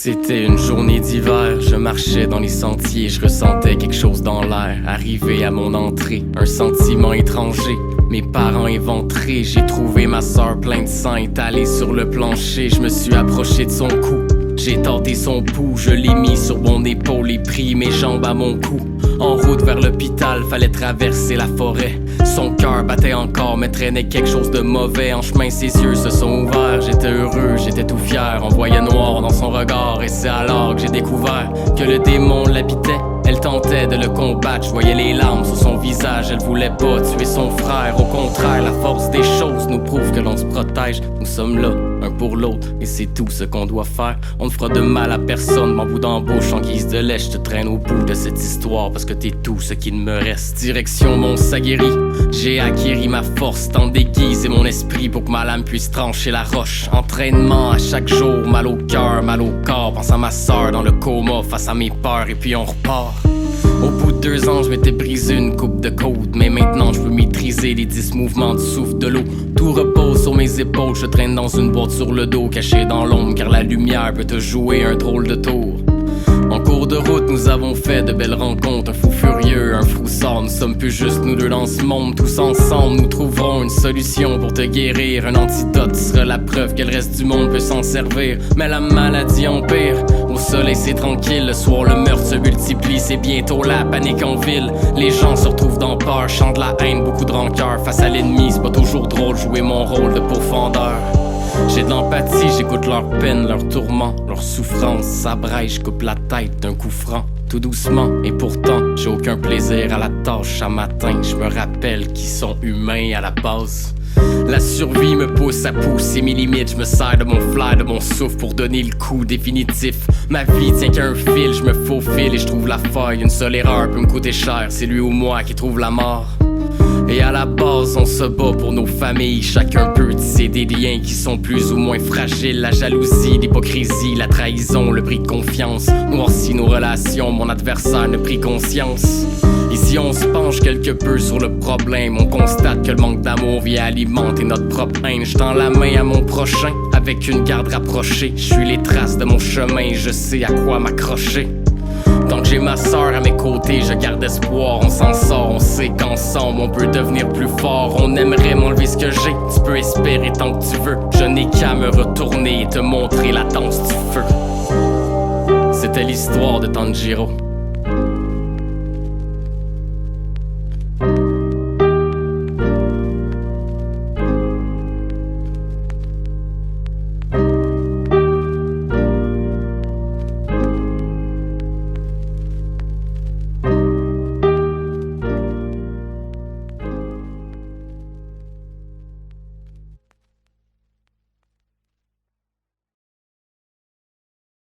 C'était une journée d'hiver, je marchais dans les sentiers, je ressentais quelque chose dans l'air. Arrivé à mon entrée, un sentiment étranger. Mes parents éventrés, j'ai trouvé ma sœur pleine de sang étalée sur le plancher. Je me suis approché de son cou, j'ai tenté son pouls, je l'ai mis sur mon épaule et pris mes jambes à mon cou. En route vers l'hôpital, fallait traverser la forêt. Son cœur battait encore, mais traînait quelque chose de mauvais. En chemin, ses yeux se sont ouverts. J'étais heureux, j'étais tout fier. On voyait noir dans son regard. Et c'est alors que j'ai découvert que le démon l'habitait. Elle tentait de le combattre, je voyais les larmes sur son visage. Elle voulait pas tuer son frère. Au contraire, la force des choses nous prouve que l'on se protège. Nous sommes là, un pour l'autre, et c'est tout ce qu'on doit faire. On ne fera de mal à personne, mon bout d'embauche en guise de lait. Je te traîne au bout de cette histoire parce que t'es tout ce qu'il me reste. Direction Mont Saguéry, j'ai acquéri ma force, tant déguisé mon esprit pour que ma lame puisse trancher la roche. Entraînement à chaque jour, mal au cœur, mal au corps. Pense à ma sœur dans le coma face à mes peurs et puis on repart. Au bout de 2 ans, je m'étais brisé une coupe de côte, mais maintenant je peux maîtriser les 10 mouvements du souffle de l'eau. Tout repose sur mes épaules, je traîne dans une boîte sur le dos, caché dans l'ombre, car la lumière peut te jouer un drôle de tour. En cours de route, nous avons fait de belles rencontres, un fou furieux, un froussard. Nous sommes plus juste nous deux dans ce monde, tous ensemble nous trouverons une solution pour te guérir. Un antidote sera la preuve que le reste du monde peut s'en servir. Mais la maladie empire, au soleil c'est tranquille. Le soir le meurtre se multiplie, c'est bientôt la panique en ville. Les gens se retrouvent dans peur, chantent la haine, beaucoup de rancœur. Face à l'ennemi, c'est pas toujours drôle, jouer mon rôle de pourfendeur. J'ai de l'empathie, j'écoute leur peine, leur tourment, leur souffrance. Ça braille, je coupe la tête d'un coup franc, tout doucement. Et pourtant, j'ai aucun plaisir à la tâche. À matin, je me rappelle qu'ils sont humains à la base. La survie me pousse à pousser mes limites. Je me sers de mon flair, de mon souffle pour donner le coup définitif. Ma vie tient qu'un fil, je me faufile et je trouve la faille. Une seule erreur peut me coûter cher, c'est lui ou moi qui trouve la mort. Et à la base, on se bat pour nos familles. Chacun peut tisser des liens qui sont plus ou moins fragiles. La jalousie, l'hypocrisie, la trahison, le bris de confiance noircit nos relations, mon adversaire ne prit conscience. Ici on se penche quelque peu sur le problème. On constate que le manque d'amour vient alimenter notre propre haine. Je tends la main à mon prochain avec une garde rapprochée. Je suis les traces de mon chemin, je sais à quoi m'accrocher. Tant que j'ai ma sœur à mes côtés, je garde espoir. On s'en sort, on sait qu'ensemble on peut devenir plus fort. On aimerait m'enlever ce que j'ai, tu peux espérer tant que tu veux. Je n'ai qu'à me retourner et te montrer la danse du feu. C'était l'histoire de Tanjiro.